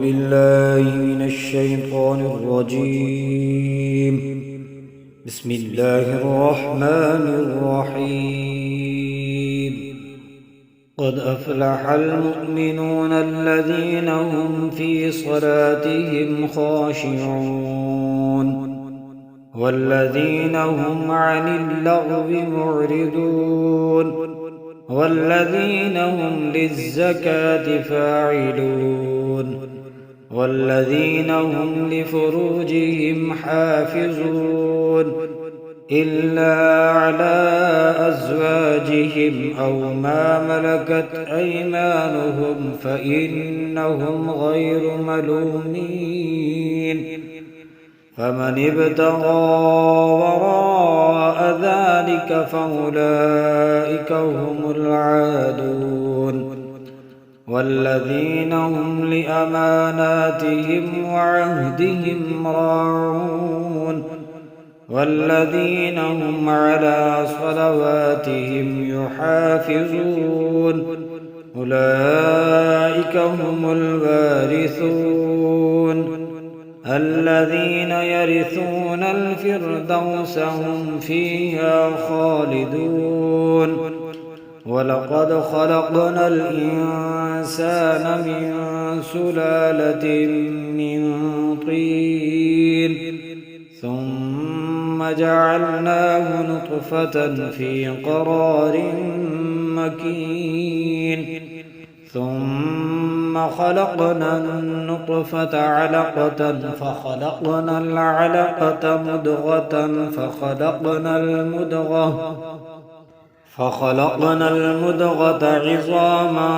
بالله من الشيطان الرجيم. بسم الله الرحمن الرحيم. قد أفلح المؤمنون الذين هم في صلاتهم خاشعون والذين هم عن اللغو معرضون والذين هم للزكاة فاعلون والذين هم لفروجهم حافظون إلا على أزواجهم أو ما ملكت أيمانهم فإنهم غير ملومين. فمن ابتغى وراء ذلك فأولئك هم العادون والذين هم لأماناتهم وعهدهم راعون والذين هم على صلواتهم يحافظون أولئك هم الوارثون الذين يرثون الفردوس هم فيها خالدون. ولقد خلقنا الإنسان من سلالة من طين ثم جعلناه نطفة في قرار مكين ثم خلقنا النطفة علقة فخلقنا العلقة مضغة فخلقنا المضغة عظاما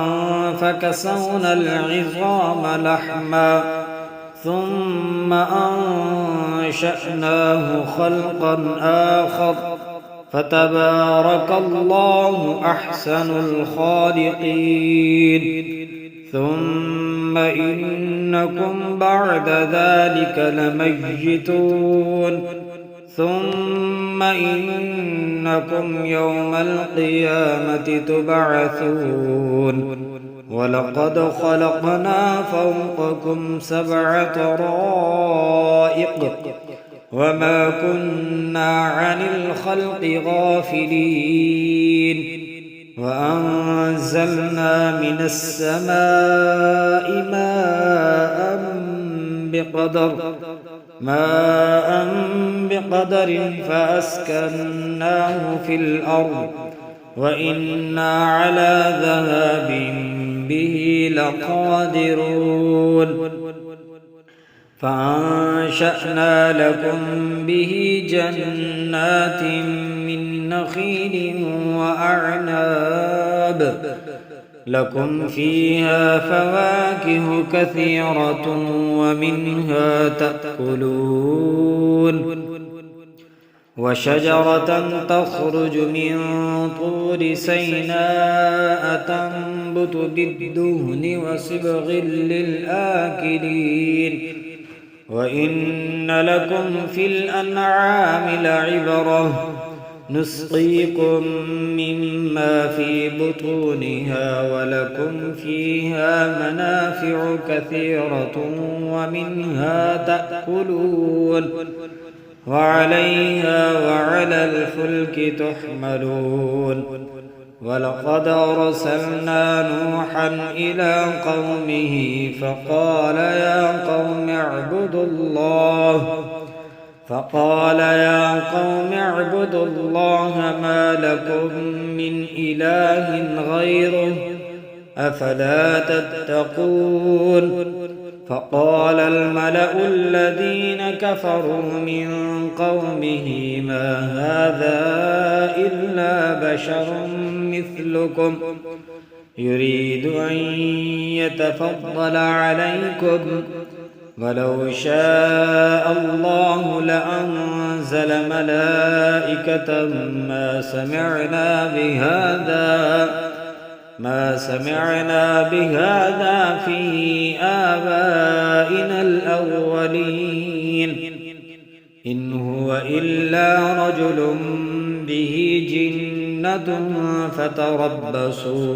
فكسونا العظام لحما ثم أنشأناه خلقا آخر فتبارك الله أحسن الخالقين. ثم إنكم بعد ذلك لميتون ثم إنكم يوم القيامة تبعثون. ولقد خلقنا فوقكم 7 طرائق وما كنا عن الخلق غافلين وأنزلنا من السماء ماء بقدر فأسكناه في الأرض وإنا على ذهاب به لقادرون. فأنشأنا لكم به جنات من نخيل وأعناب لكم فيها فواكه كثيرة ومنها تأكلون وشجرة تخرج من طور سيناء تنبت بالدهن وصبغ للآكلين وإن لكم في الأنعام لعبرة نسقيكم مما في بطونها ولكم فيها منافع كثيرة ومنها تأكلون وعليها وعلى الفلك تحملون. ولقد أرسلنا نوحا إلى قومه فقال يا قوم اعبدوا الله ما لكم من إله غيره أفلا تتقون. فقال الملأ الذين كفروا من قومه ما هذا إلا بشر مثلكم يريد أن يتفضل عليكم ولو شاء الله لأنزل ملائكة ما سمعنا بهذا في آبائنا الأولين إن هو إلا رجل به جنة فتربصوا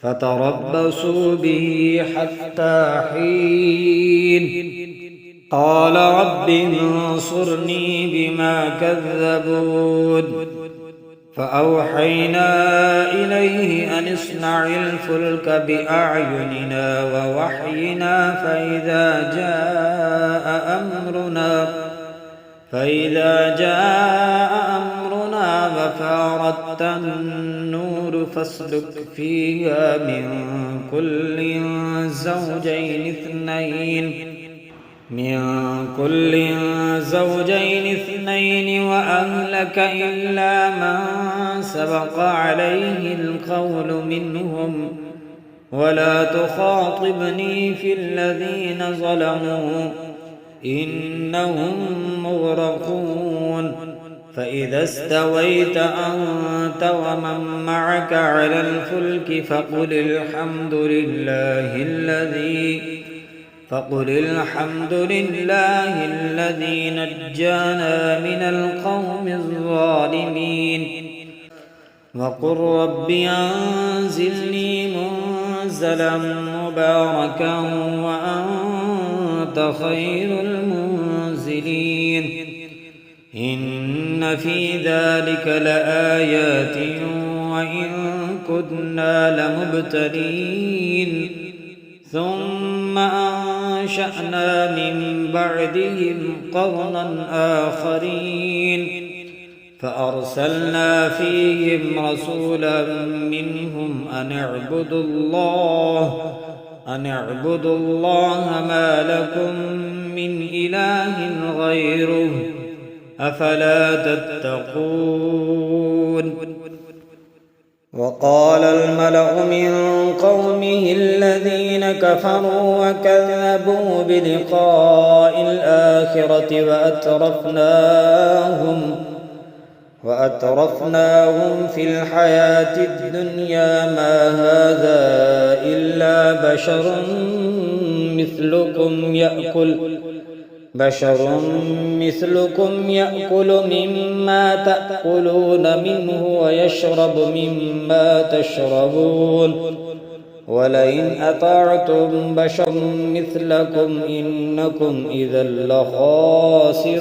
فتربصوا به حتى حين قال رب انصرني بما كذبون فأوحينا إليه أن اصنع الفلك بأعيننا ووحينا فإذا جاء أمرنا وفارت النور فاسلك فيها من كل زوجين اثنين وأهلك إلا من سبق عليه القول منهم ولا تخاطبني في الذين ظلموا إنهم مغرقون فإذا استويت أنت ومن معك على الفلك فقل الحمد لله الذي نجانا من القوم الظالمين وقل رب أنزلني منزلا مباركا وأنت خير المنزلين إن في ذلك لآيات وإن كنا لمبتلين ثم أنشأنا من بعدهم قرنا آخرين فأرسلنا فيهم رسولا منهم أن اعبدوا الله ما لكم من إله غيره أفلا تتقون وقال الملأ من قومه الذين كفروا وكذبوا بلقاء الآخرة وأترفناهم في الحياة الدنيا ما هذا إلا بشر مثلكم يأكل مما تأكلون منه ويشرب مما تشربون ولئن أطعتم بشر مثلكم إنكم إذا لخاسرون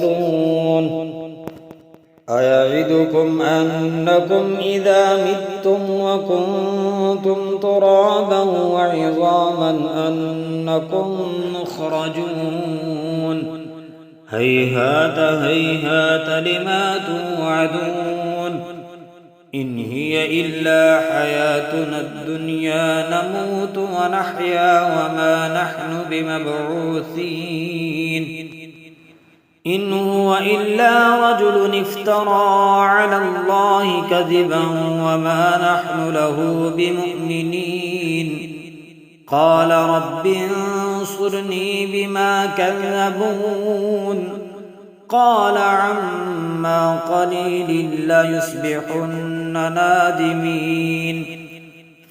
أيعدكم أنكم إذا متم وكنتم ترابا وعظاما أنكم مخرجون هيهات لما توعدون إن هي إلا حياتنا الدنيا نموت ونحيا وما نحن بمبعوثين إن هو إلا رجل افترى على الله كذبا وما نحن له بمؤمنين قال رب انصرني بما كذبون قال عما قليل ليصبحن نادمين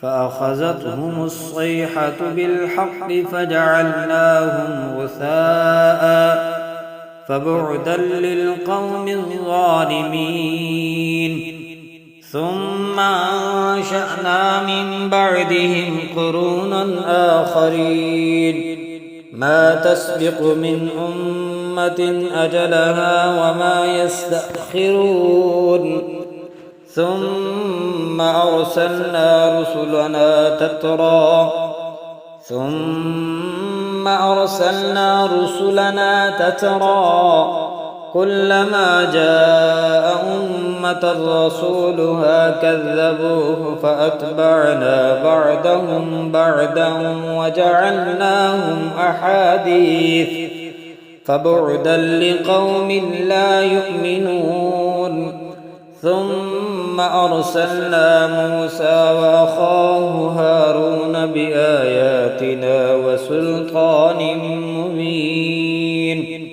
فأخذتهم الصيحة بالحق فجعلناهم غثاء فبعدا للقوم الظالمين ثم أنشأنا من بعدهم قرونا آخرين ما تسبق من أمة أجلها وما يستأخرون ثم أرسلنا رسلنا تترى كلما جاء أمة رسولها كذبوه فأتبعنا بعدهم بعدا وجعلناهم أحاديث فبعدا لقوم لا يؤمنون ثم أرسلنا موسى وأخاه هارون بآياتنا وسلطان مبين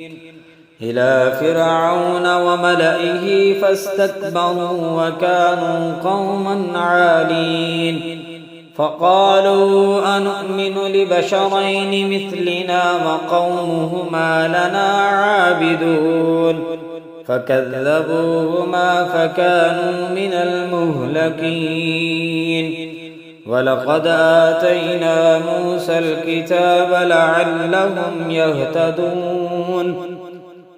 إلى فرعون وملئه فاستكبروا وكانوا قوما عالين فقالوا أنؤمن لبشرين مثلنا وقومهما لنا عابدون فكذبوهما فكانوا من المهلكين ولقد آتينا موسى الكتاب لعلهم يهتدون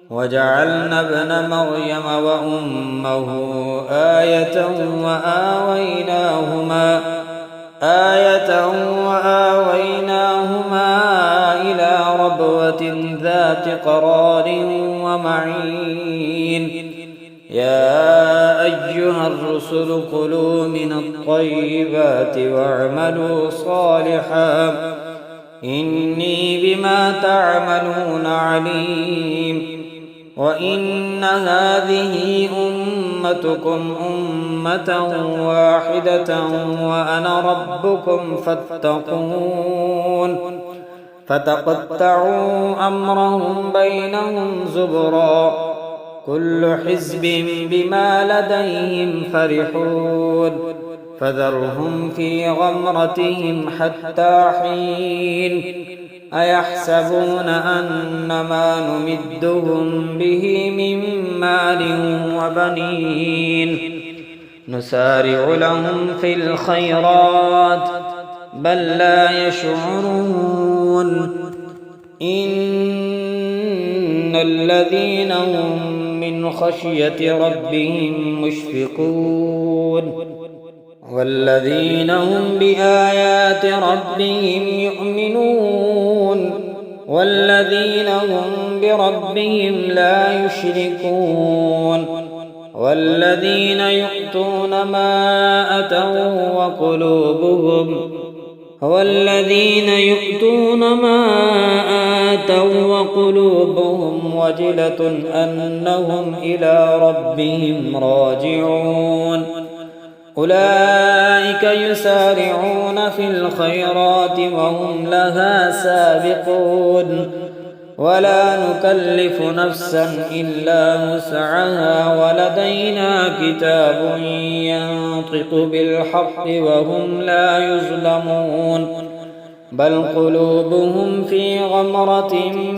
وجعلنا ابن مريم وأمه آية وآويناهما إلى ربوة ذات قرار ومعين يا أيها الرسل كلوا من الطيبات واعملوا صالحا إني بما تعملون عليم وإن هذه أمتكم أمة واحدة وأنا ربكم فاتقون فتقطعوا أمرهم بينهم زبرا كل حزب بما لديهم فرحون فذرهم في غمرتهم حتى حين أيحسبون أن ما نمدهم به من مال وبنين نسارع لهم في الخيرات بل لا يشعرون إن الذين هم من خشية ربهم مشفقون والذين هم بآيات ربهم يؤمنون والذين هم بربهم لا يشركون والذين يؤتون ما آتوا وقلوبهم وجلة أنهم إلى ربهم راجعون أولئك يسارعون في الخيرات وهم لها سابقون ولا نكلف نفسا إلا وسعها ولدينا كتاب ينطق بالحق وهم لا يظلمون بل قلوبهم في غمرة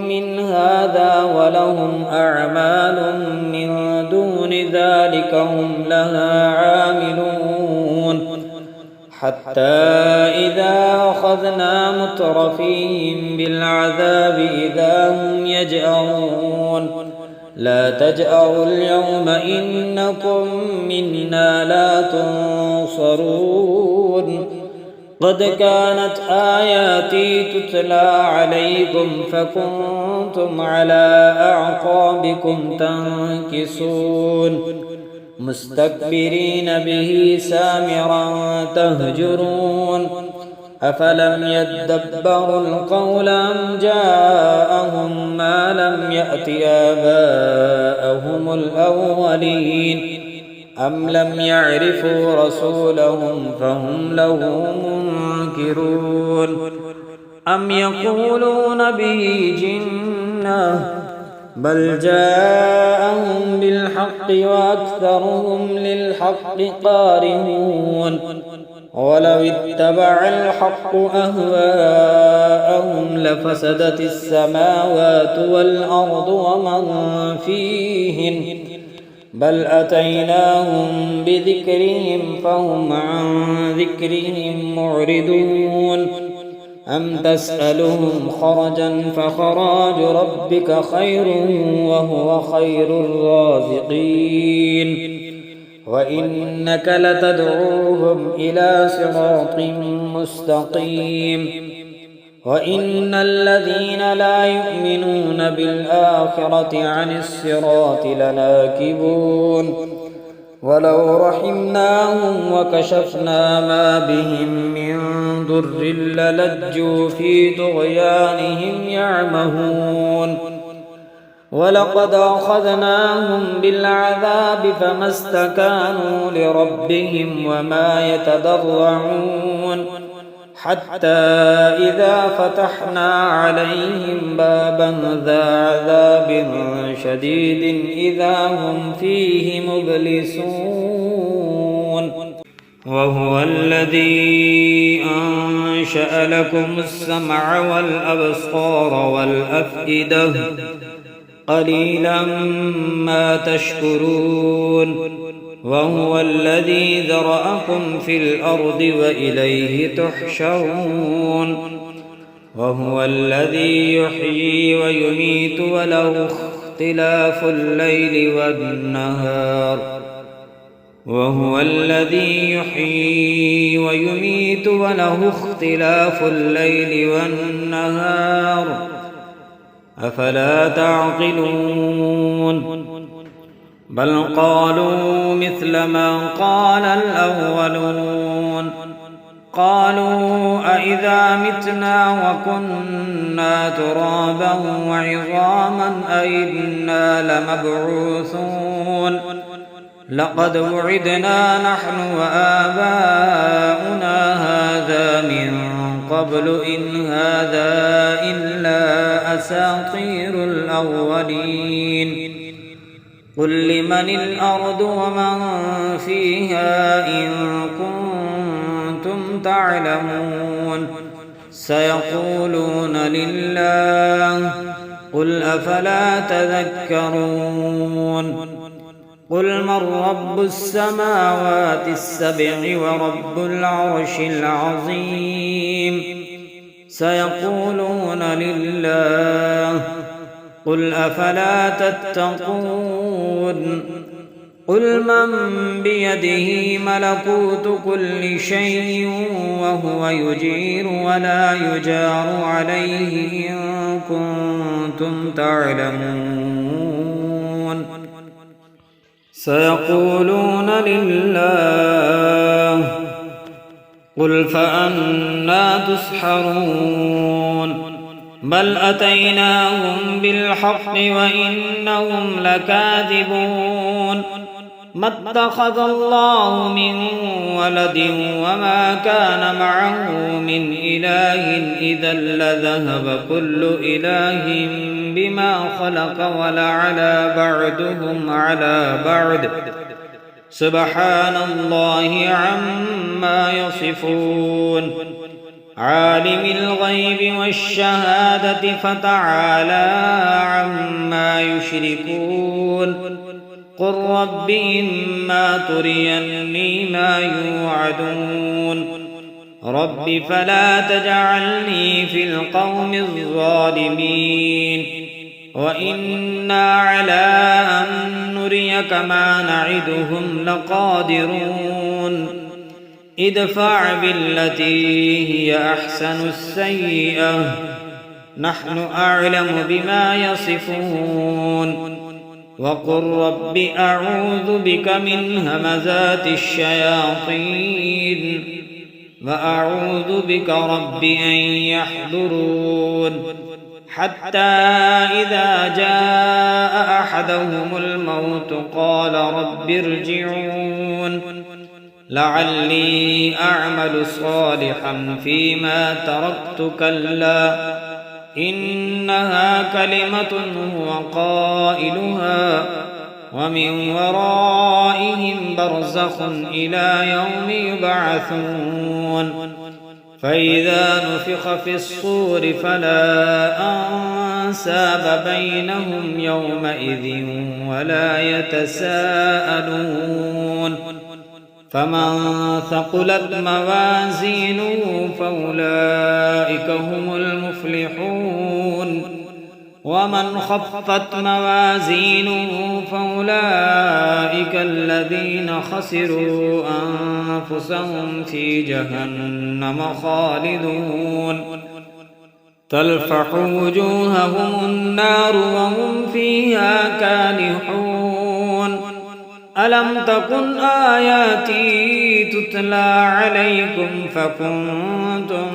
من هذا ولهم أعمال من دون ذلك هم لها عاملون حتى إذا أخذنا مترفيهم بالعذاب إذا هم يجأرون لا تجأروا اليوم إنكم منا لا تنصرون قد كانت آياتي تتلى عليكم فكنتم على أعقابكم تنكصون مستكبرين به سامرا تهجرون أفلم يدبروا القول أم جاءهم ما لم يأت آباءهم الأولين أم لم يعرفوا رسولهم فهم له منكرون أم يقولون به جنة بل جاءهم بالحق وأكثرهم للحق قارهون ولو اتبع الحق أهواءهم لفسدت السماوات والأرض ومن فيهن بل أتيناهم بذكرهم فهم عن ذكرهم معرضون أم تسألهم خرجا فخراج ربك خير وهو خير الرازقين وإنك لتدعوهم إلى صراط مستقيم وإن الذين لا يؤمنون بالآخرة عن الصراط لناكبون ولو رحمناهم وكشفنا ما بهم من ضر للجوا في طغيانهم يعمهون ولقد أخذناهم بالعذاب فما استكانوا لربهم وما يتضرعون حتى إذا فتحنا عليهم بابا ذا عذاب شديد إذا هم فيه مبلسون وهو الذي أنشأ لكم السمع والأبصار والأفئدة قليلا ما تشكرون وهو الذي ذرأكم في الأرض وإليه تحشرون وهو الذي يحيي ويميت وله اختلاف الليل والنهار وهو الذي يحيي ويميت وله اختلاف الليل والنهار أفلا تعقلون بل قالوا مثل ما قال الأولون قالوا أإذا متنا وكنا ترابا وعظاما أإنا لمبعوثون لقد وعدنا نحن وآباؤنا هذا من قبل إن هذا إلا أساطير الأولين قل لمن الأرض ومن فيها إن كنتم تعلمون سيقولون لله قل أفلا تذكرون قل من رب السماوات السبع ورب العرش العظيم سيقولون لله قل أفلا تتقون قل من بيده ملكوت كل شيء وهو يجير ولا يجار عليه إن كنتم تعلمون سيقولون لله قل فأنى تسحرون بل أتيناهم بالحق وإنهم لكاذبون ما اتخذ الله من ولد وما كان معه من إله إذا لذهب كل إله بما خلق ولعلى بعضهم على بعض سبحان الله عما يصفون عالم الغيب والشهادة فتعالى عما يشركون قل رب إما تريني ما يوعدون رب فلا تجعلني في القوم الظالمين وإنا على أن نريك ما نعدهم لقادرون ادفع بالتي هي أحسن السيئة نحن أعلم بما يصفون وقل رب أعوذ بك من همزات الشياطين وأعوذ بك رب أن يحضرون حتى إذا جاء أحدهم الموت قال رب ارجعون لعلي أعمل صالحا فيما تركت كلا إنها كلمة هو قائلها ومن ورائهم برزخ إلى يوم يبعثون فإذا نفخ في الصور فلا أنساب بينهم يومئذ ولا يتساءلون فمن ثقلت موازينه فأولئك هم المفلحون ومن خفت موازينه فأولئك الذين خسروا أنفسهم في جهنم خالدون تلفح وجوههم النار وهم فيها كالحون ألم تكن آياتي تتلى عليكم فكنتم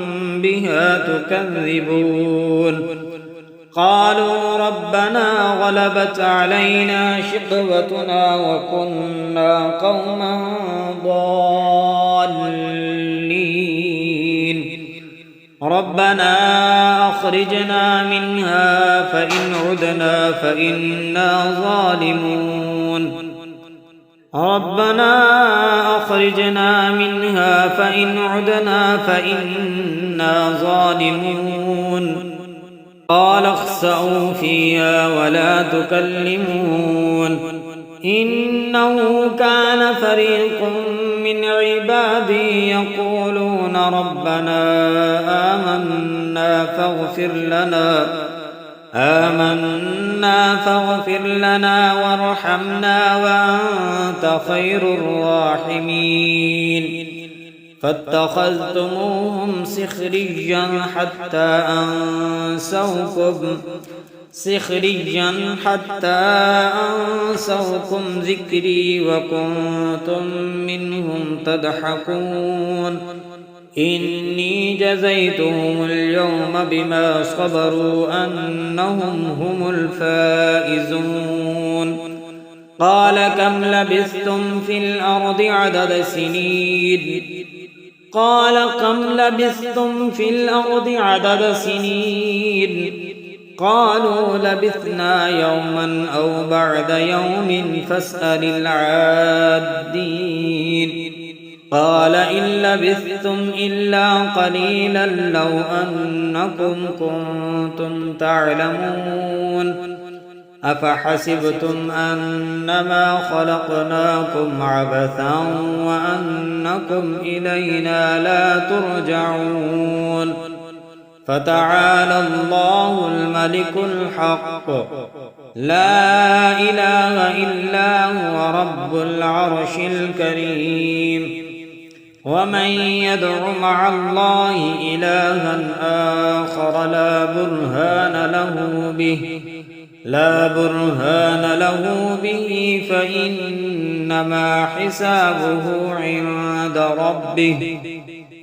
بها تكذبون قالوا ربنا غلبت علينا شقوتنا وكنا قوما ضالين ربنا أخرجنا منها فإن عدنا فإنا ظالمون ربنا أخرجنا منها فإن عدنا فإنا ظالمون قال اخسئوا فيها ولا تكلمون إنه كان فريق من عبادي يقولون ربنا آمنا فاغفر لنا وارحمنا وأنت خير الراحمين فاتخذتموهم سخريا حتى أنسوكم ذكري وكنتم منهم تضحكون إني جزيتهم اليوم بما صبروا أنهم هم الفائزون قال كم لبثتم في الأرض عدد سنين قالوا لبثنا يوما أو بعد يوم فاسأل العادين قال إن لبثتم إلا قليلا لو أنكم كنتم تعلمون أفحسبتم أنما خلقناكم عبثا وأنكم إلينا لا ترجعون فتعالى الله الملك الحق لا إله إلا هو رب العرش الكريم ومن يدع مع الله إلها آخر لا برهان له به فإنما حسابه عند ربه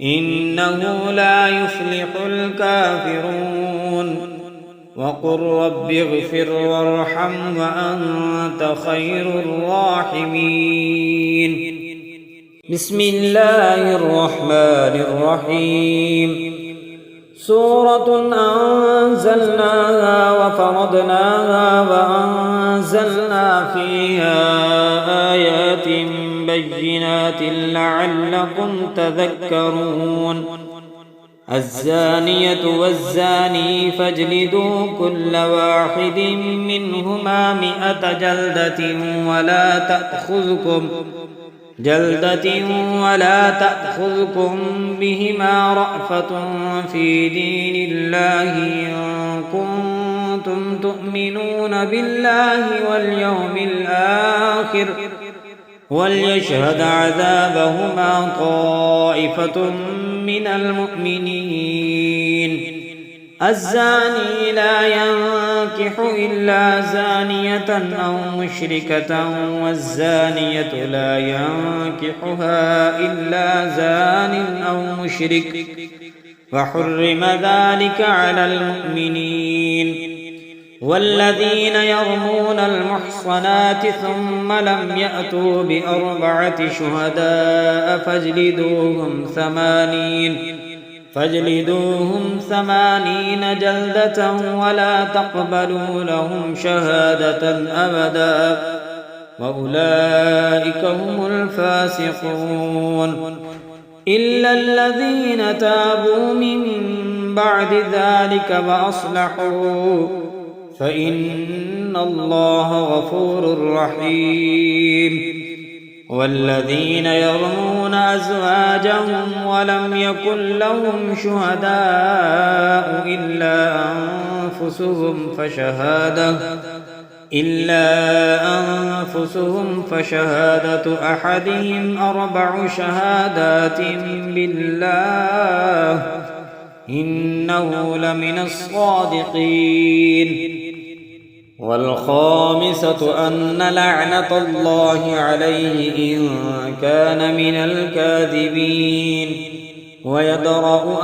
إنه لا يفلح الكافرون وقل رب اغفر وارحم وأنت خير الراحمين بسم الله الرحمن الرحيم سورة أنزلناها وفرضناها وأنزلنا فيها آيات بينات لعلكم تذكرون الزانية والزاني فاجلدوا كل واحد منهما 100 جلدة ولا تأخذكم بهما رأفة في دين الله إن كنتم تؤمنون بالله واليوم الآخر وليشهد عذابهما طائفة من المؤمنين الزاني لا ينكح إلا زانية أو مشركة والزانية لا ينكحها إلا زان أو مشرك وحرم ذلك على المؤمنين والذين يرمون المحصنات ثم لم يأتوا ب4 شهداء فاجلدوهم 80 جلدة ولا تقبلوا لهم شهادة أبدا وأولئك هم الفاسقون إلا الذين تابوا من بعد ذلك وأصلحوا فإن الله غفور رحيم والذين يرمون أزواجهم ولم يكن لهم شهداء إلا أنفسهم فشهادة أحدهم 4 شهادات بالله إنه لمن الصادقين والخامسة أن لعنة الله عليه إن كان من الكاذبين ويدرأ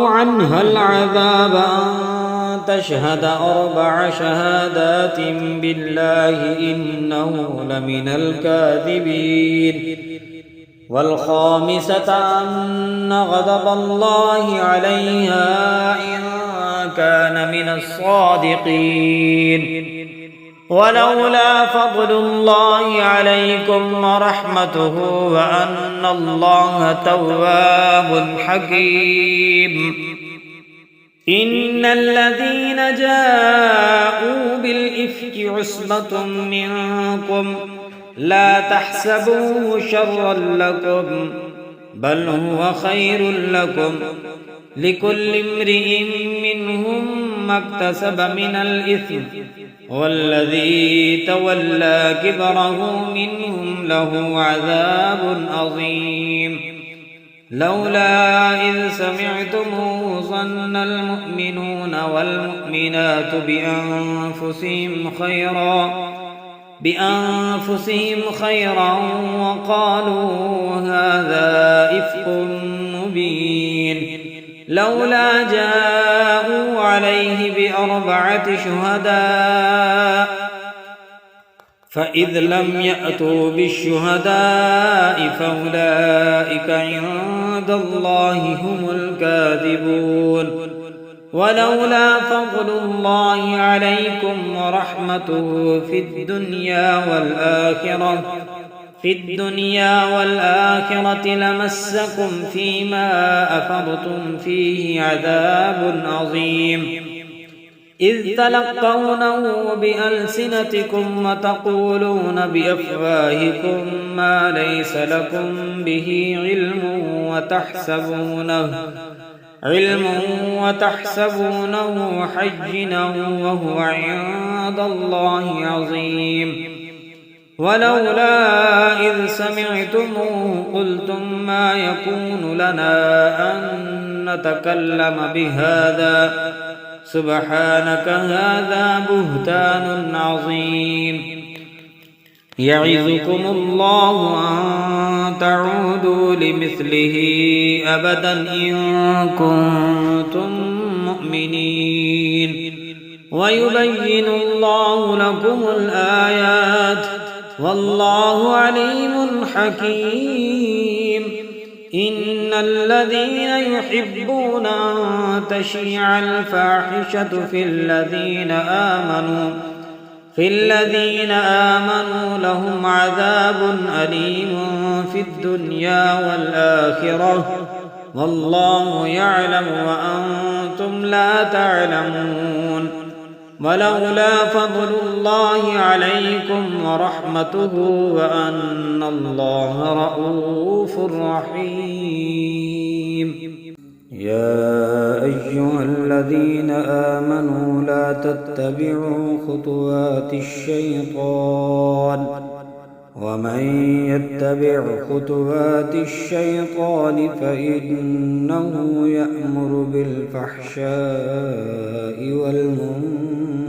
عنها العذاب أن تشهد 4 شهادات بالله إنه لمن الكاذبين والخامسة أن غضب الله عليها إن كان من الصادقين ولولا فضل الله عليكم ورحمته وأن الله تواب حكيم إن الذين جاءوا الإفك عصبة منكم لا تحسبوه شرا لكم بل هو خير لكم لكل امرئ منهم ما اكتسب من الإثم والذي تولى كبره منهم له عذاب عظيم لولا إذ سمعتموه ظن المؤمنون والمؤمنات بأنفسهم خيرا وقالوا هذا إفك مبين لولا جاءوا عليه بأربعة شهداء فإذ لم يأتوا بالشهداء فأولئك عند الله هم الكاذبون ولولا فضل الله عليكم ورحمته في الدنيا والآخرة لمسكم فيما أفضتم فيه عذاب عظيم إذ تلقونه بألسنتكم وتقولون بأفواهكم ما ليس لكم به علم وتحسبونه حجنا وهو عند الله عظيم ولولا إذ سمعتموه قلتم ما يكون لنا أن نتكلم بهذا سبحانك هذا بهتان عظيم يعظكم الله أن تعودوا لمثله أبدا إن كنتم مؤمنين ويبين الله لكم الآيات والله عليم حكيم إن الذين يحبون أن تشيع الفاحشة في الذين آمنوا لهم عذاب أليم في الدنيا والآخرة والله يعلم وأنتم لا تعلمون ولولا فضل الله عليكم ورحمته وأن الله رؤوف رحيم يا أيها الذين آمنوا لا تتبعوا خطوات الشيطان ومن يتبع خطوات الشيطان فإنه يأمر بالفحشاء والمنكر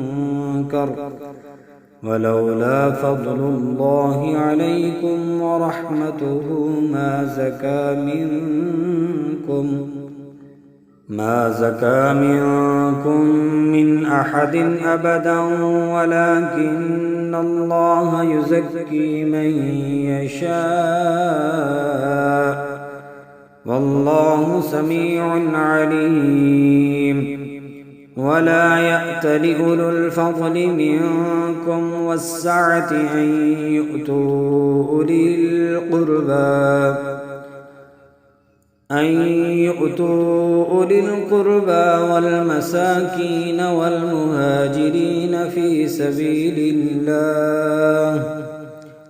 ولولا فضل الله عليكم ورحمته ما زكى منكم من أحد أبدا ولكن الله يزكي من يشاء والله سميع عليم ولا يأت لأولو الفضل منكم والسعة أن يؤتوا أولي القربى والمساكين والمهاجرين في سبيل الله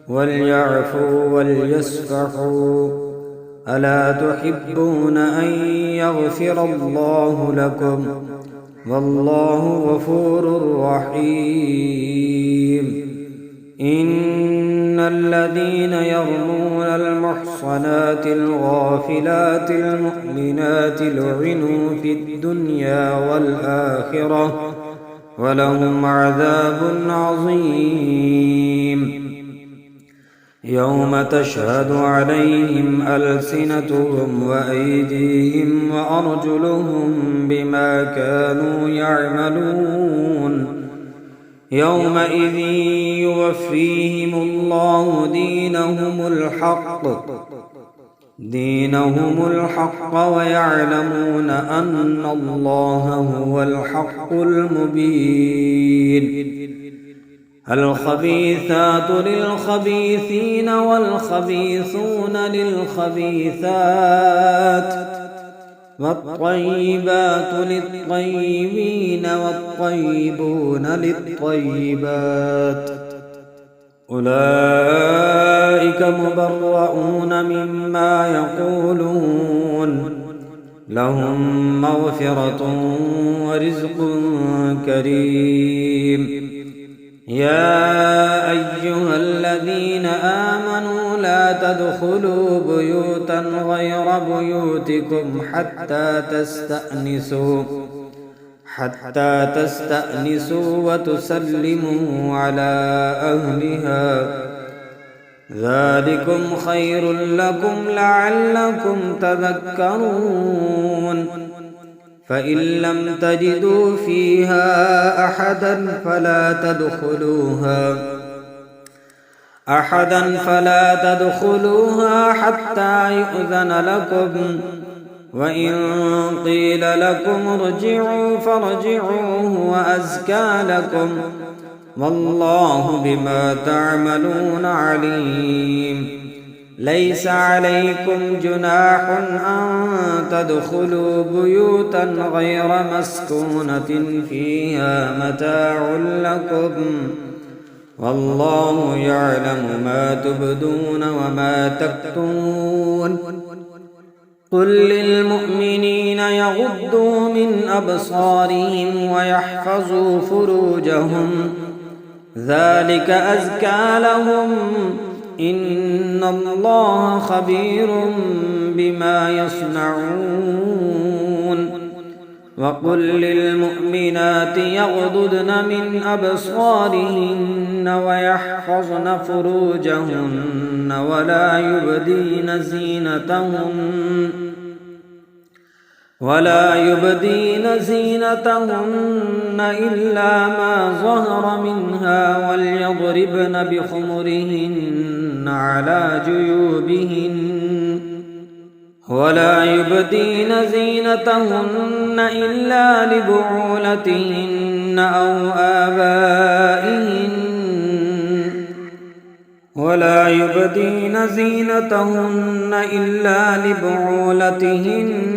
وليعفوا وليصفحوا ألا تحبون أن يغفر الله لكم والله غفور رحيم إن الذين يرمون المحصنات الغافلات المؤمنات لعنوا في الدنيا والآخرة ولهم عذاب عظيم يوم تشهد عليهم ألسنتهم وأيديهم وأرجلهم بما كانوا يعملون يومئذ يوفيهم الله دينهم الحق ويعلمون أن الله هو الحق المبين الخبيثات للخبيثين والخبيثون للخبيثات والطيبات للطيبين والطيبون للطيبات أولئك مبرؤون مما يقولون لهم مغفرة ورزق كريم يا أيها الذين آمنوا لا تدخلوا بيوتا غير بيوتكم حتى تستأنسوا وتسلموا على أهلها ذلكم خير لكم لعلكم تذكرون فإن لم تجدوا فيها أحدا فلا تدخلوها حتى يؤذن لكم وإن قيل لكم ارجعوا فارجعوا هو أزكى لكم والله بما تعملون عليم ليس عليكم جناح أن تدخلوا بيوتا غير مسكونة فيها متاع لكم والله يعلم ما تبدون وما تكتمون قل للمؤمنين يغضوا من أبصارهم ويحفظوا فروجهم ذلك أزكى لهم إن الله خبير بما يصنعون وقل للمؤمنات يغضضن من أبصارهن ويحفظن فروجهن ولا يبدين زينتهن إلا ما ظهر منها وليضربن بخمرهن على جيوبهن ولا يبدين زينتهن إلا لبعولتهن أو آبائهن ولا يبدين زينتهن إلا لبعولتهن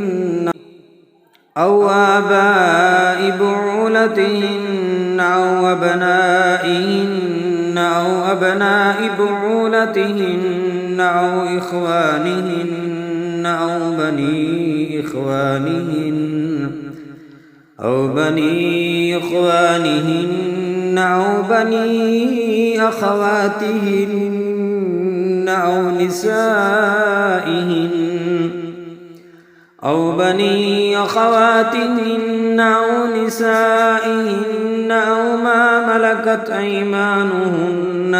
أو آباء بعولتهن أو أبنائهن أو أبناء بعولتهن أو إخوانهن أو بني إخوانهن أو بني أخواتهن أو نسائهن أو ما ملكت أيمانهن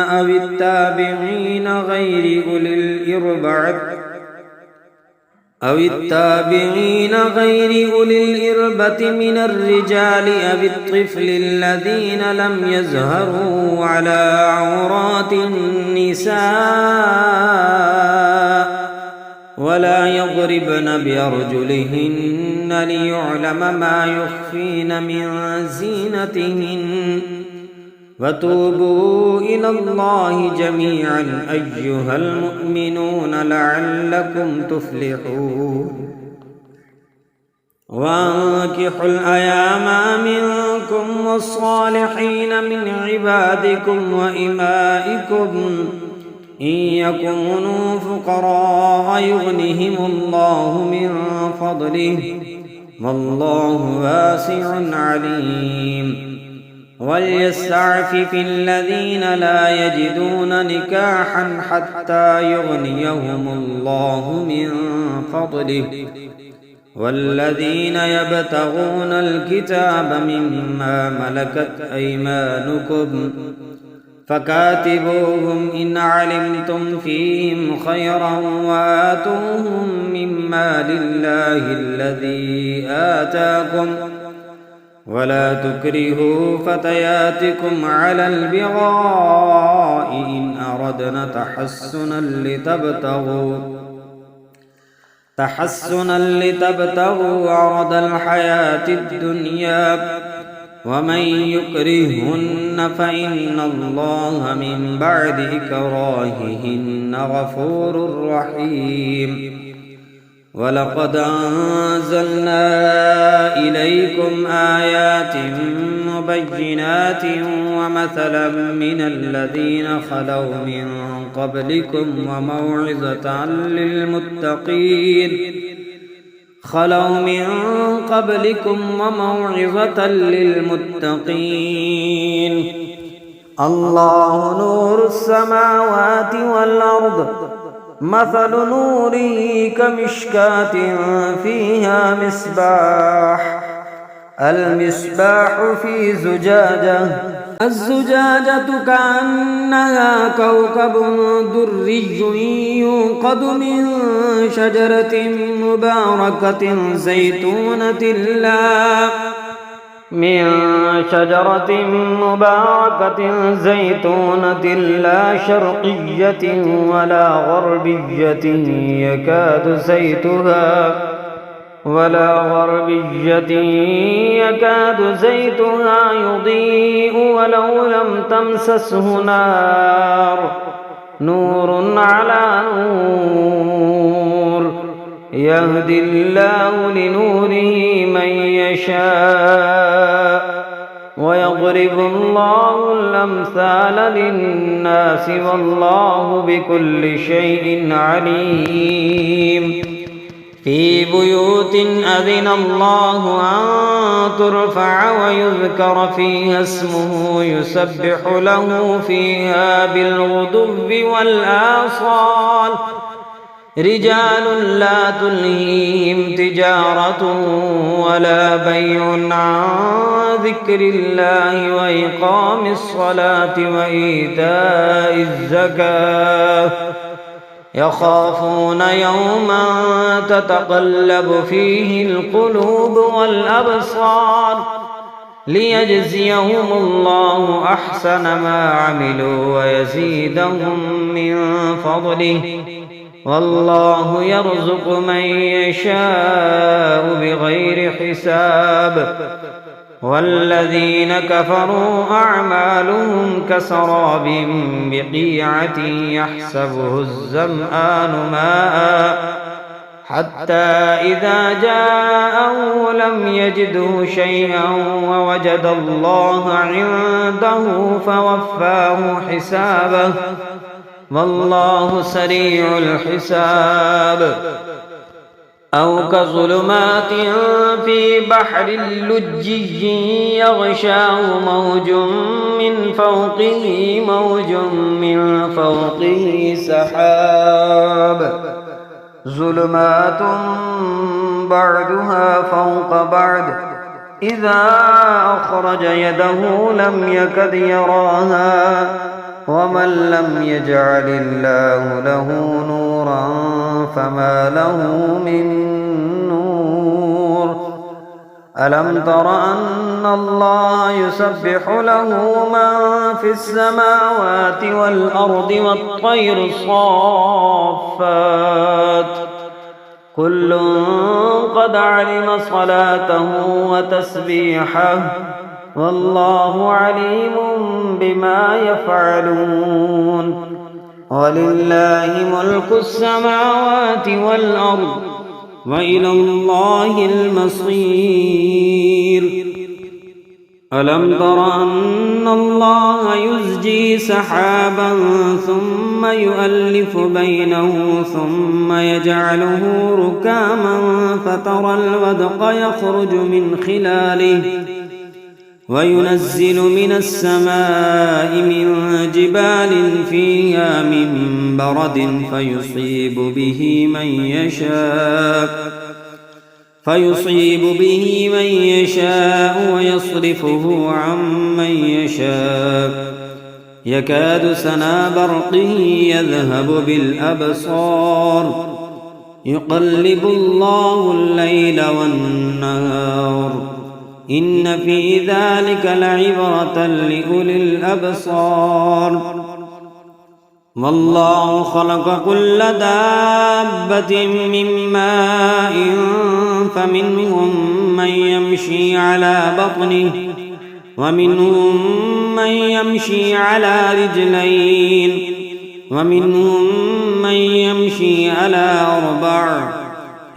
أو التابعين غير أولي الإربة من الرجال أو الطفل الذين لم يظهروا على عورات النساء ولا يضربن بأرجلهن ليعلم ما يخفين من زينتهن وتوبوا إلى الله جميعا أيها المؤمنون لعلكم تفلحون وانكحوا الأيام منكم والصالحين من عبادكم وإمائكم إن يكونوا فقراء يغنهم الله من فضله والله واسع عليم وليستعفف الذين لا يجدون نكاحا حتى يغنيهم الله من فضله والذين يبتغون الكتاب مما ملكت أيمانكم فكاتبوهم إن علمتم فيهم خيرا وآتوهم مما لله الذي آتاكم ولا تكرهوا فتياتكم على البغاء إن أردنا تحسنا لتبتغوا عرض الحياة الدنيا ومن يكرهن فإن الله من بعد إكراههن غفور رحيم ولقد أنزلنا إليكم آيات مبينات ومثلا من الذين خلوا من قبلكم وموعظة للمتقين الله نور السماوات والأرض مثل نوره كمشكاة فيها المصباح في زجاجة الزجاجة كأنها كوكب دري يوقد من شجرة مباركة زيتونة لا شرقية ولا غربية يكاد زيتها يضيء ولو لم تمسسه نور على نور يهدي الله لنوره من يشاء ويضرب الله الأمثال للناس والله بكل شيء عليم في بيوت أذن الله أن ترفع ويذكر فيها اسمه يسبح له فيها بالغدو والآصال رجال لا تلهيهم تجارة ولا بيع عن ذكر الله وإقام الصلاة وإيتاء الزكاة يخافون يوما تتقلب فيه القلوب والأبصار ليجزيهم الله أحسن ما عملوا ويزيدهم من فضله والله يرزق من يشاء بغير حساب والذين كفروا أعمالهم كسراب بقيعة يحسبه الظمآن ماء حتى إذا جاءه لم يجده شيئا ووجد الله عنده فوفاه حسابه والله سريع الحساب أو كظلمات في بحر لجي يغشاه موج من فوقه سحاب ظلمات بعضها فوق بعض إذا أخرج يده لم يكد يراها ومن لم يجعل الله له نورا فما له من نور ألم تر أن الله يسبح له من في السماوات والأرض والطير صافات كل قد علم صلاته وتسبيحه والله عليم بما يفعلون ولله ملك السماوات والأرض وإلى الله المصير ألم تر أن الله يزجي سحابا ثم يؤلف بينه ثم يجعله ركاما فترى الودق يخرج من خلاله وينزل من السماء من جبال فيها من برد فيصيب به من يشاء ويصرفه عن من يشاء يكاد سنا برقه يذهب بالأبصار يقلب الله الليل والنهار إن في ذلك لعبرة لأولي الأبصار والله خلق كل دابة من ماء فمنهم من يمشي على بطنه ومنهم من يمشي على رجلين ومنهم من يمشي على أربع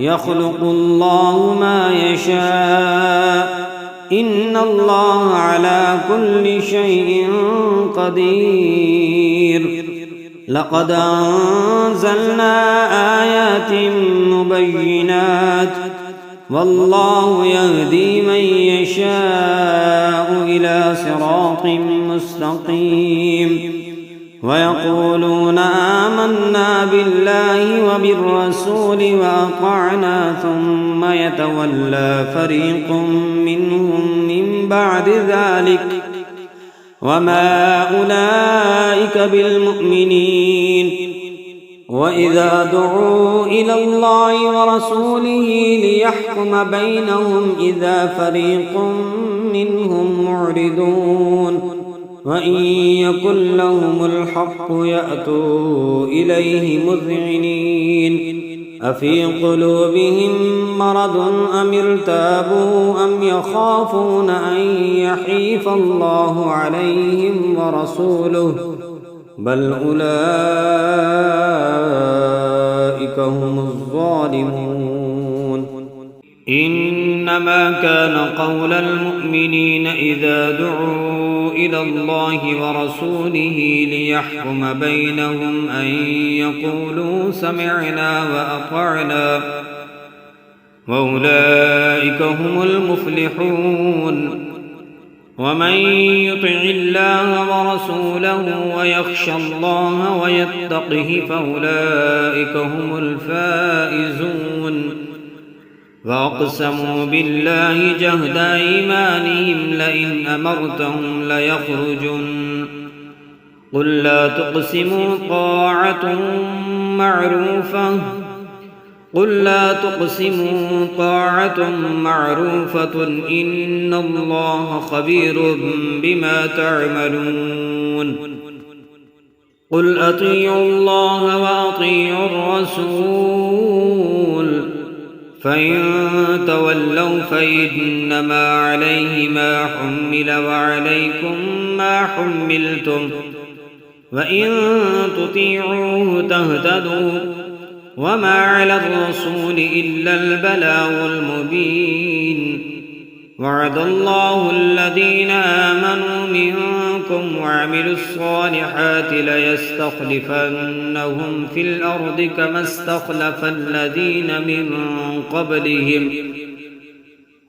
يخلق الله ما يشاء إن الله على كل شيء قدير لقد أنزلنا آيات مبينات والله يهدي من يشاء إلى صراط مستقيم ويقولون آمنا بالله وبالرسول وأطعنا ثم يتولى فريق منهم من بعد ذلك وما أولئك بالمؤمنين وإذا دعوا إلى الله ورسوله ليحكم بينهم إذا فريق منهم معرضون وإن يكن لهم الحق يأتوا إليه مذعنين أفي قلوبهم مرض أم ارتابوا أم يخافون أن يحيف الله عليهم ورسوله بل أولئك هم الظالمون إنما كان قول المؤمنين إذا دعوا إلى الله ورسوله ليحكم بينهم أن يقولوا سمعنا وأطعنا وأولئك هم المفلحون ومن يطع الله ورسوله ويخشى الله ويتقه فأولئك هم الفائزون وأقسموا بالله جهد أيمانهم لئن أمرتهم ليخرجن قل لا تقسموا طاعة معروفة إن الله خبير بما تعملون قل أطيعوا الله وأطيعوا الرسول فإن تولوا فإنما عليه ما حمل وعليكم ما حملتم وإن تطيعوه تهتدوا وما على الرسول إلا البلاغ المبين وعد الله الذين آمنوا منكم وعملوا الصالحات ليستخلفنهم في الأرض كما استخلف الذين من قبلهم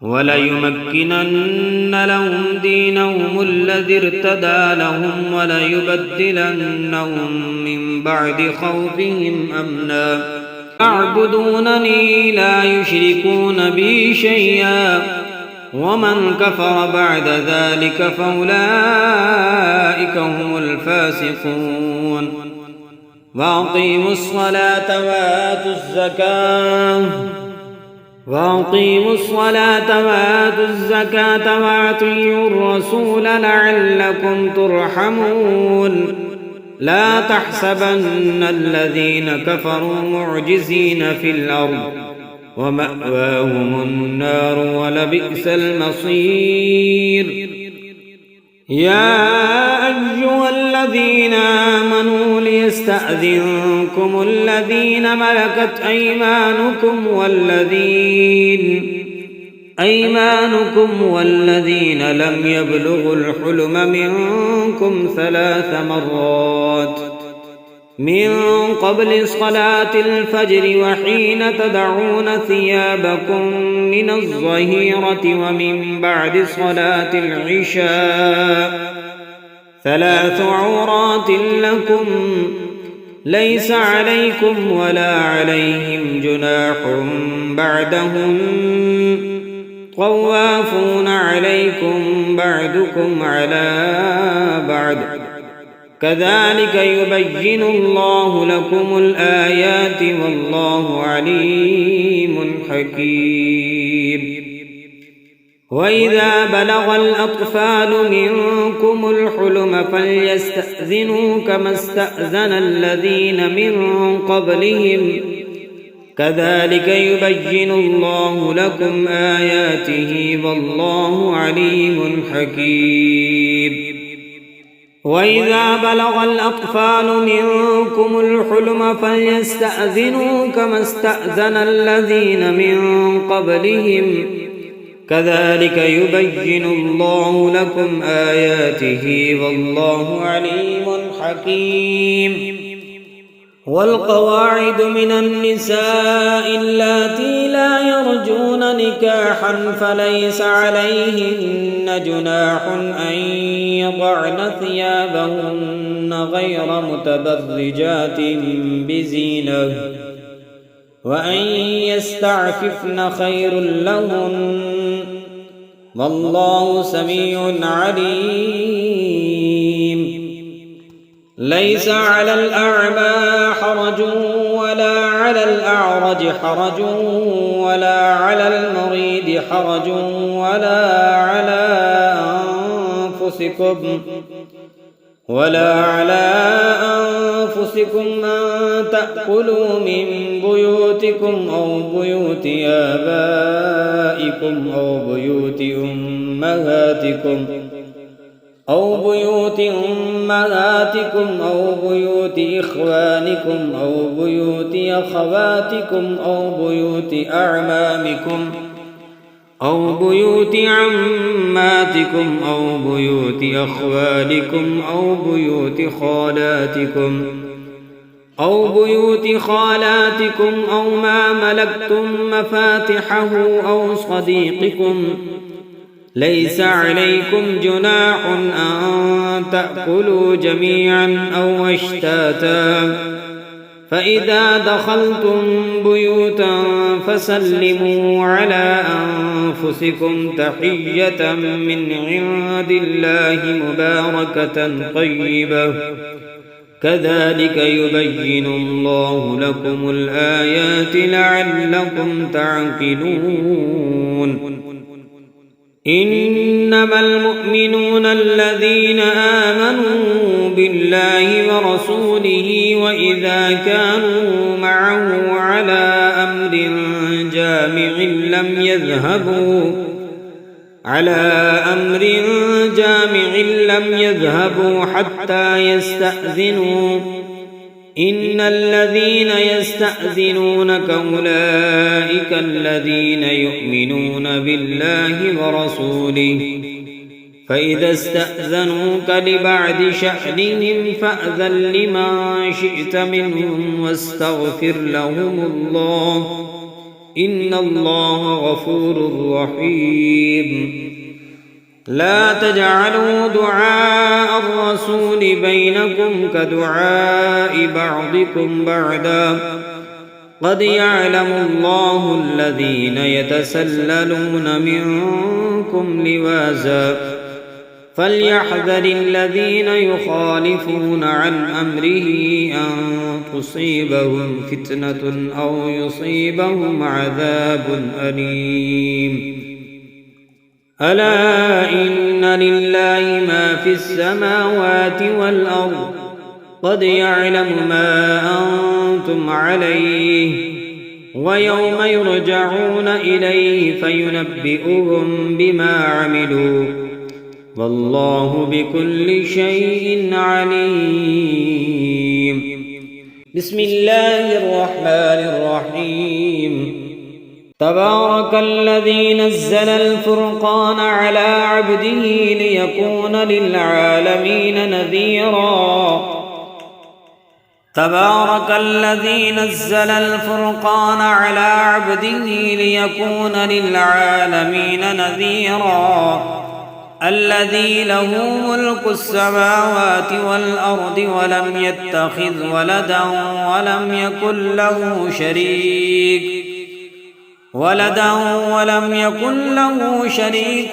وليمكنن لهم دينهم الذي ارتدى لهم وليبدلنهم من بعد خوفهم أمنا يعبدونني لا يشركون بي شيئا ومن كفر بعد ذلك فأولئك هم الفاسقون وأقيموا الصلاة وآتوا الزكاة وأطيعوا الرسول لعلكم ترحمون لا تحسبن الذين كفروا معجزين في الأرض ومأواهم النار ولبئس المصير يا أيها الذين آمنوا ليستأذنكم الذين ملكت أيمانكم والذين لم يبلغوا الحلم منكم 3 مرات من قبل صلاة الفجر وحين تدعون ثيابكم من الظهيرة ومن بعد صلاة العشاء 3 عورات لكم ليس عليكم ولا عليهم جناح بعدهم طوافون عليكم بعضكم على بعض كذلك يبين الله لكم الآيات والله عليم حكيم وإذا بلغ الأطفال منكم الحلم فليستأذنوا كما استأذن الذين من قبلهم كذلك يبين الله لكم آياته والله عليم حكيم وإذا بلغ الأطفال منكم الحلم فليستأذنوا كما استأذن الذين من قبلهم كذلك يبين الله لكم آياته والله عليم حكيم. والقواعد من النساء اللاتي لا يرجون نكاحا فليس عليهن جناح أن يضعن ثيابهن غير متبرجات بزينة وأن يستعففن خير لهن والله سميع عليم. ليس على الأعمى حرج ولا على الأعرج حرج ولا على المريض حرج ولا على أنفسكم أن تأكلوا من بيوتكم أو بيوت آبائكم أو بيوت أمهاتكم أو بيوت إخوانكم أو بيوت أخواتكم أو بيوت أعمامكم أو بيوت عماتكم أو بيوت أخوالكم أو بيوت خالاتكم أو ما ملكتم مفاتحه أو صديقكم. ليس عليكم جناح أن تأكلوا جميعا أو أشتاتا فإذا دخلتم بيوتا فسلموا على أنفسكم تحية من عند الله مباركة طيبة كذلك يبين الله لكم الآيات لعلكم تعقلون. إنما المؤمنون الذين آمنوا بالله ورسوله وإذا كانوا معه على أمر جامع لم يذهبوا حتى يستأذنوا إن الذين يستأذنونك أولئك الذين يؤمنون بالله ورسوله فإذا استأذنوك لبعض شأنهم فأذن لمن شئت منهم واستغفر لهم الله إن الله غفور رحيم. لا تجعلوا دعاء الرسول بينكم كدعاء بعضكم بعضا قد يعلم الله الذين يتسللون منكم لواذا فليحذر الذين يخالفون عن أمره أن تصيبهم فتنة أو يصيبهم عذاب أليم. ألا إن لله ما في السماوات والأرض قد يعلم ما أنتم عليه ويوم يرجعون إليه فينبئهم بما عملوا والله بكل شيء عليم. بسم الله الرحمن الرحيم. تبارك الذي نزل الفرقان على عبده ليكون للعالمين نذيرا. تبارك الذي نزل الفرقان على عبده ليكون للعالمين نذيرا. الذي له ملك السماوات والأرض ولم يتخذ ولدا ولم يكن له شريك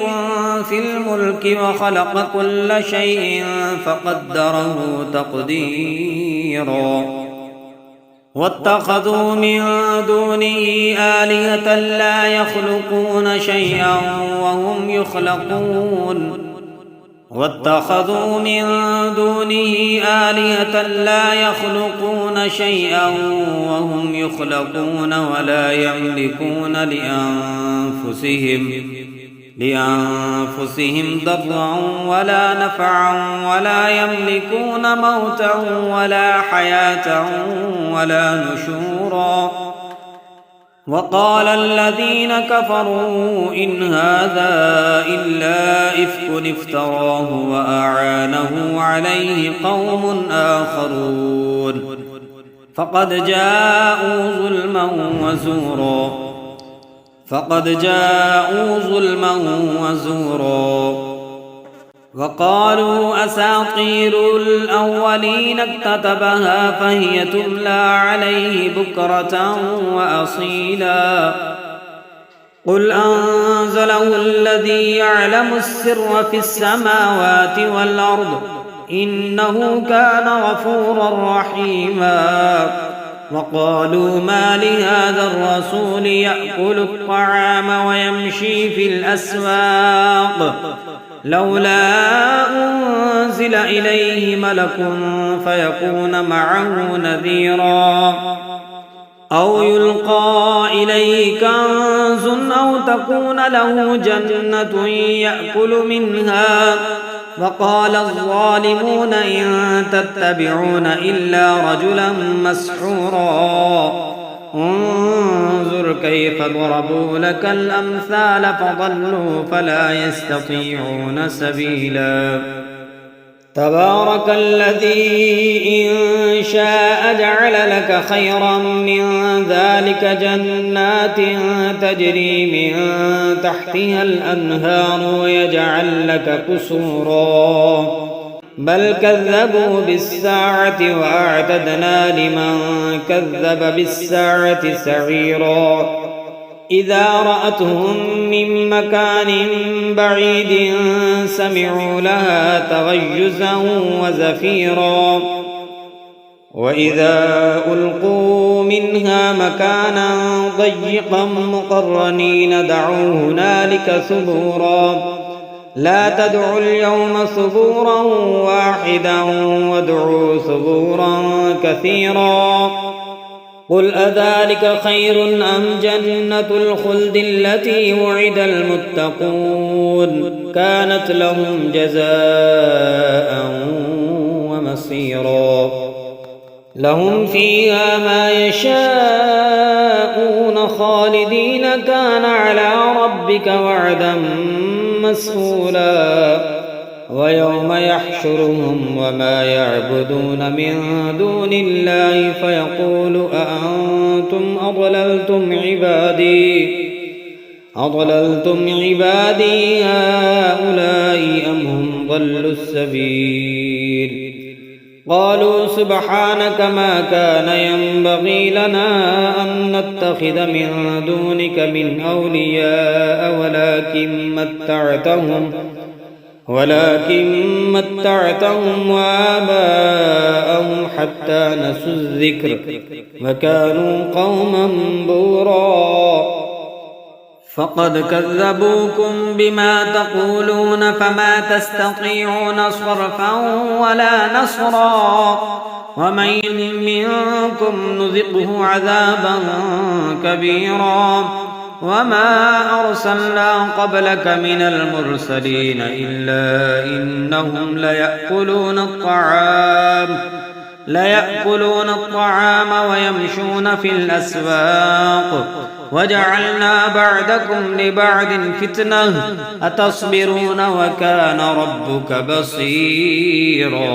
في الملك وخلق كل شيء فقدره تقديرا. واتخذوا من دونه آلهة لا يخلقون شيئا وهم يخلقون. واتخذوا من دونه آلهة لا يخلقون شيئا وهم يخلقون ولا يملكون لأنفسهم ضرا ولا نفعا ولا يملكون موتا ولا حياة ولا نشورا. وقال الذين كفروا إن هذا إلا إفك افتراه وأعانه عليه قوم آخرون فقد جاءوا ظلما وزورا. وقالوا أساطير الأولين اكتتبها فهي تملى عليه بكرة وأصيلا. قل أنزله الذي يعلم السر في السماوات والأرض إنه كان غفورا رحيما. وقالوا ما لهذا الرسول يأكل الطعام ويمشي في الأسواق لولا أنزل إليه ملك فيكون معه نذيرا أو يلقى إليه كنز أو تكون له جنة يأكل منها. وقال الظالمون إن تتبعون إلا رجلا مسحورا. انظر كيف ضربوا لك الأمثال فضلوا فلا يستطيعون سبيلا. تبارك الذي إن شاء جعل لك خيرا من ذلك جنات تجري من تحتها الأنهار ويجعل لك قصورا بل كذبوا بالساعة وأعتدنا لمن كذب بالساعة سعيرا. إذا رأتهم من مكان بعيد سمعوا لها تغيزا وزفيرا وإذا ألقوا منها مكانا ضيقا مقرنين دعوا هنالك ثبورا. لا تدعوا اليوم ثبورا واحدا وادعوا ثبورا كثيرا. قل أذلك خير أم جنة الخلد التي وعد المتقون كانت لهم جزاء ومصيرا. لهم فيها ما يشاءون خالدين كان على ربك وعدا مسئولا. ويوم يحشرهم وما يعبدون من دون الله فيقول أأنتم أضللتم عبادي هؤلاء أم هم ضلوا السبيل. قالوا سبحانك ما كان ينبغي لنا أن نتخذ من دونك من أولياء ولكن متعتهم وآباءهم حتى نسوا الذكر وكانوا قوما بورا. فقد كذبوكم بما تقولون فما تستطيعون صرفا ولا نصرا. ومن منكم نذقه عذابا كبيرا. وما أرسلنا قبلك من المرسلين إلا إنهم ليأكلون الطعام ويمشون في الأسواق وجعلنا بعدكم لبعد فتنة أتصبرون وكان ربك بصيرا.